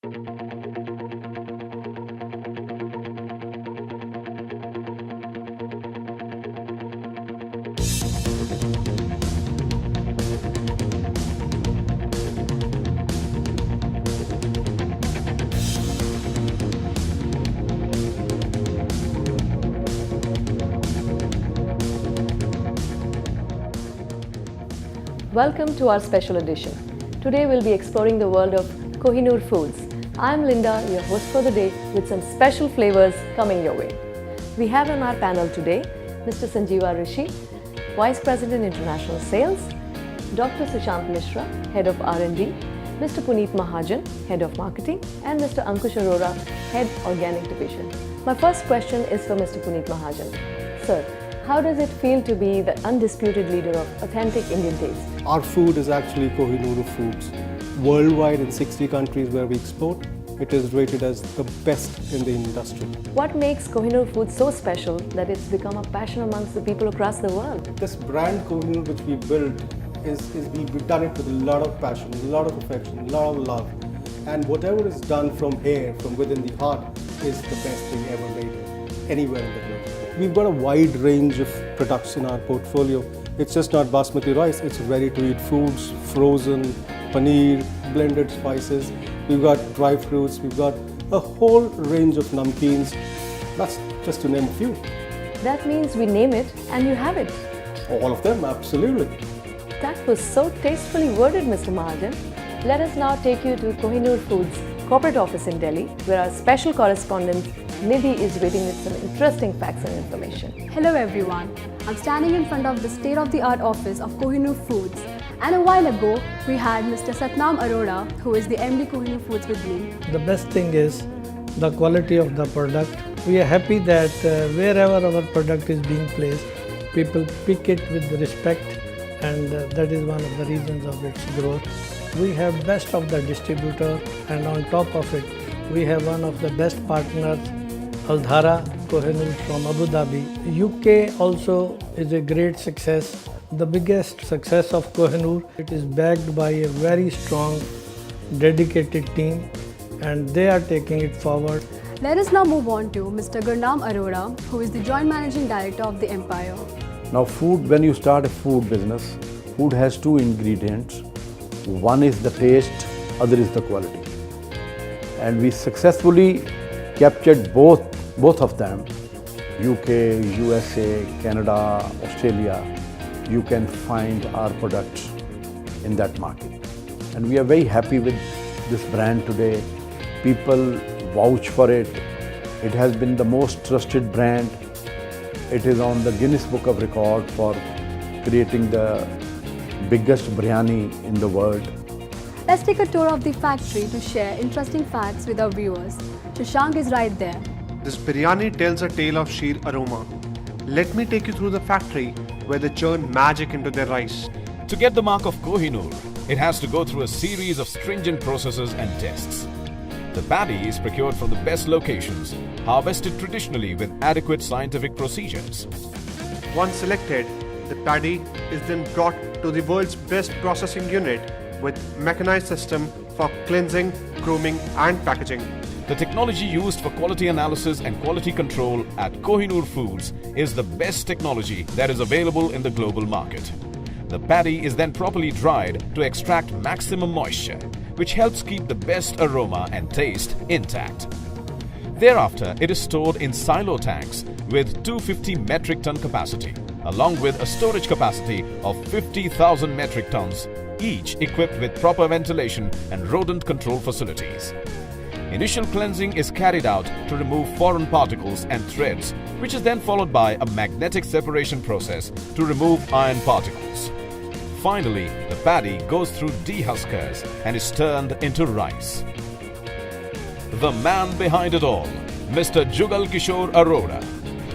Welcome to our special edition. Today we'll be exploring the world of Kohinoor foods. I'm Linda, your host for the day, with some special flavors coming your way. We have on our panel today Mr. Sanjeeva Rishi, Vice President International Sales, Dr. Sushant Mishra, Head of R&D, Mr. Puneet Mahajan, Head of Marketing, and Mr. Ankush Arora, Head Organic Division. My first question is for Mr. Puneet Mahajan. Sir, how does it feel to be the undisputed leader of authentic Indian taste? Our food is actually Kohinoor foods. Worldwide in 60 countries where we export, it is rated as the best in the industry. What makes Kohinoor food so special that it's become a passion amongst the people across the world? This brand Kohinoor which we built, we've done it with a lot of passion, a lot of affection, a lot of love. And whatever is done from here, from within the heart, is the best thing ever made anywhere in the globe. We've got a wide range of products in our portfolio. It's just not basmati rice, it's ready-to-eat foods, frozen, paneer, blended spices. We've got dry fruits, we've got a whole range of namkeens. That's just to name a few. That means we name it and you have it. All of them, absolutely. That was so tastefully worded, Mr. Mahajan. Let us now take you to Kohinoor Foods corporate office in Delhi, where our special correspondent Nidhi is waiting with some interesting facts and information. Hello everyone, I'm standing in front of the state-of-the-art office of Kohinoor Foods, and a while ago we had Mr. Satnam Arora, who is the MD Kohinoor Foods, with me. The best thing is the quality of the product. We are happy that wherever our product is being placed, people pick it with respect, and that is one of the reasons of its growth. We have best of the distributor, and on top of it, we have one of the best partners, Aldhara Kohinoor from Abu Dhabi. UK also is a great success. The biggest success of Kohinoor, it is backed by a very strong, dedicated team, and they are taking it forward. Let us now move on to Mr. Gurnam Arora, who is the Joint Managing Director of the Empire. Now food, when you start a food business, food has two ingredients. One is the taste, other is the quality. And we successfully captured both of them. UK, USA, Canada, Australia, you can find our products in that market. And we are very happy with this brand today. People vouch for it. It has been the most trusted brand. It is on the Guinness Book of Record for creating the biggest biryani in the world. Let's take a tour of the factory to share interesting facts with our viewers. Shashank is right there. This biryani tells a tale of sheer aroma. Let me take you through the factory where they churn magic into their rice. To get the mark of Kohinoor, it has to go through a series of stringent processes and tests. The paddy is procured from the best locations, harvested traditionally with adequate scientific procedures. Once selected, the paddy is then brought to the world's best processing unit with mechanized system for cleansing, grooming and packaging. The technology used for quality analysis and quality control at Kohinoor Foods is the best technology that is available in the global market. The paddy is then properly dried to extract maximum moisture, which helps keep the best aroma and taste intact. Thereafter, it is stored in silo tanks with 250 metric ton capacity, along with a storage capacity of 50,000 metric tons, each equipped with proper ventilation and rodent control facilities. Initial cleansing is carried out to remove foreign particles and threads, which is then followed by a magnetic separation process to remove iron particles. Finally, the paddy goes through dehuskers and is turned into rice. The man behind it all, Mr. Jugal Kishore Arora,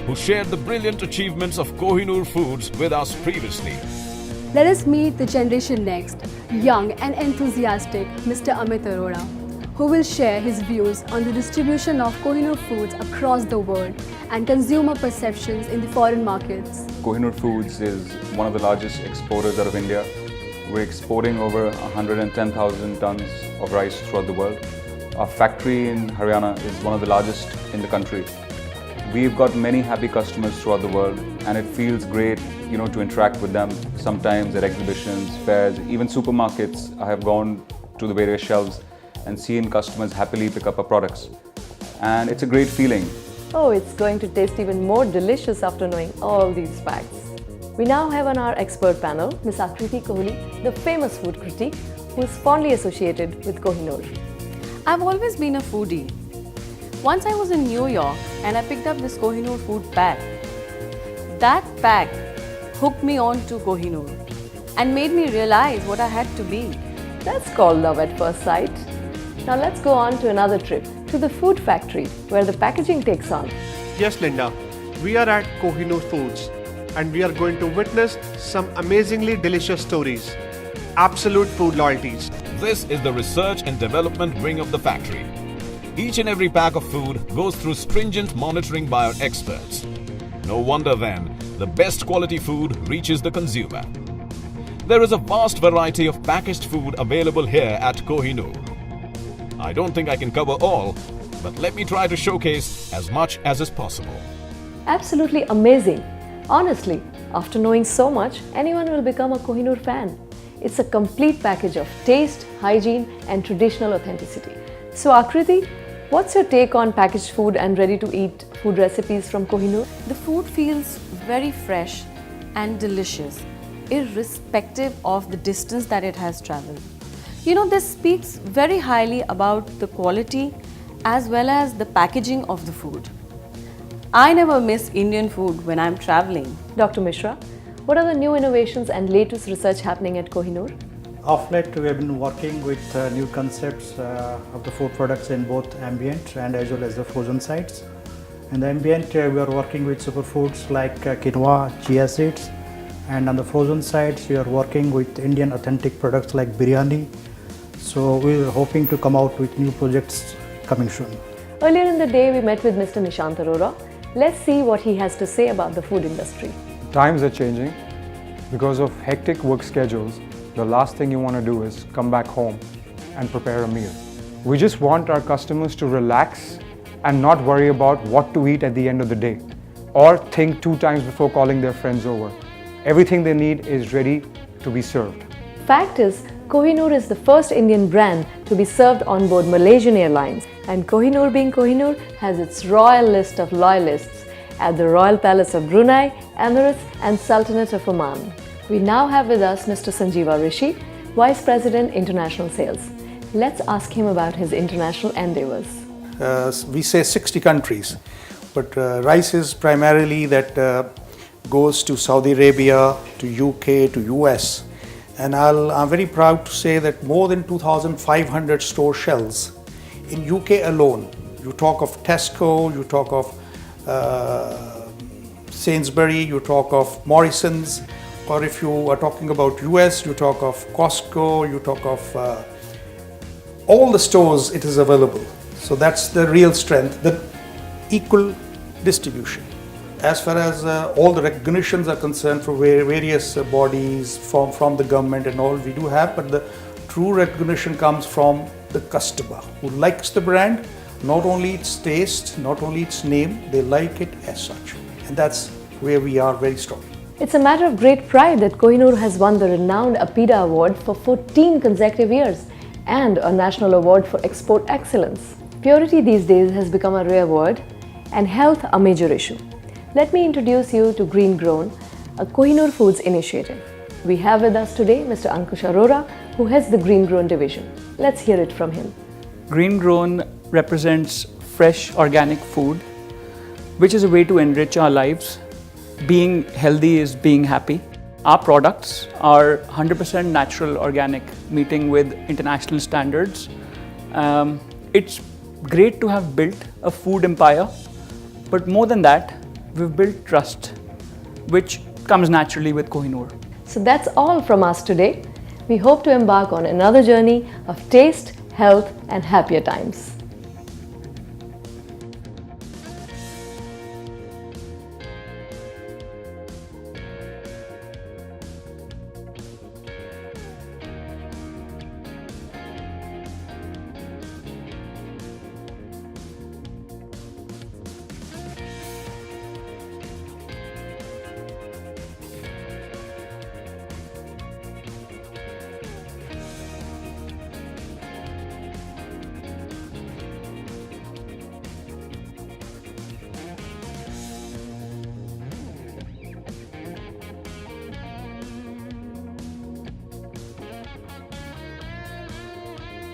who shared the brilliant achievements of Kohinoor Foods with us previously. Let us meet the generation next, young and enthusiastic Mr. Amit Arora, who will share his views on the distribution of Kohinoor Foods across the world and consumer perceptions in the foreign markets. Kohinoor Foods is one of the largest exporters out of India. We're exporting over 110,000 tons of rice throughout the world. Our factory in Haryana is one of the largest in the country. We've got many happy customers throughout the world, and it feels great, to interact with them. Sometimes at exhibitions, fairs, even supermarkets. I have gone to the various shelves and seen customers happily pick up our products. And it's a great feeling. Oh, it's going to taste even more delicious after knowing all these facts. We now have on our expert panel Ms. Akriti Kohli, the famous food critic who is fondly associated with Kohinoor. I've always been a foodie. Once I was in New York and I picked up this Kohinoor food pack. That pack hooked me on to Kohinoor and made me realize what I had to be. That's called love at first sight. Now let's go on to another trip to the food factory where the packaging takes on. Yes, Linda, we are at Kohinoor Foods and we are going to witness some amazingly delicious stories. Absolute food loyalties. This is the research and development wing of the factory. Each and every pack of food goes through stringent monitoring by our experts. No wonder then, the best quality food reaches the consumer. There is a vast variety of packaged food available here at Kohinoor. I don't think I can cover all, but let me try to showcase as much as is possible. Absolutely amazing. Honestly, after knowing so much, anyone will become a Kohinoor fan. It's a complete package of taste, hygiene and traditional authenticity. So Akriti, what's your take on packaged food and ready-to-eat food recipes from Kohinoor? The food feels very fresh and delicious, irrespective of the distance that it has traveled. This speaks very highly about the quality as well as the packaging of the food. I never miss Indian food when I'm traveling. Dr. Mishra, what are the new innovations and latest research happening at Kohinoor? Of late, we have been working with new concepts of the food products in both ambient and as well as the frozen sides. In the ambient, we are working with superfoods like quinoa, chia seeds, and on the frozen sides, we are working with Indian authentic products like biryani. So we are hoping to come out with new projects coming soon. Earlier in the day, we met with Mr. Nishant Arora. Let's see what he has to say about the food industry. Times are changing. Because of hectic work schedules, the last thing you want to do is come back home and prepare a meal. We just want our customers to relax and not worry about what to eat at the end of the day or think 2 times before calling their friends over. Everything they need is ready to be served. Fact is, Kohinoor is the first Indian brand to be served on board Malaysian Airlines, and Kohinoor being Kohinoor has its royal list of loyalists at the Royal Palace of Brunei, Emirates and Sultanate of Oman. We now have with us Mr. Sanjeeva Rishi, Vice President International Sales. Let's ask him about his international endeavors. We say 60 countries, but rice is primarily that goes to Saudi Arabia, to UK, to US. And I'm very proud to say that more than 2,500 store shelves in UK alone. You talk of Tesco, you talk of Sainsbury, you talk of Morrison's, or if you are talking about US, you talk of Costco, you talk of all the stores it is available. So that's the real strength, the equal distribution. As far as all the recognitions are concerned for various bodies from the government and all we do have, but the true recognition comes from the customer who likes the brand, not only its taste, not only its name, they like it as such. And that's where we are very strong. It's a matter of great pride that Kohinoor has won the renowned APIDA Award for 14 consecutive years and a National Award for Export Excellence. Purity these days has become a rare word and health a major issue. Let me introduce you to Green Grown, a Kohinoor Foods initiative. We have with us today Mr. Ankush Arora, who heads the Green Grown division. Let's hear it from him. Green Grown represents fresh organic food, which is a way to enrich our lives. Being healthy is being happy. Our products are 100% natural organic, meeting with international standards. It's great to have built a food empire, but more than that, we've built trust, which comes naturally with Kohinoor. So that's all from us today. We hope to embark on another journey of taste, health and happier times.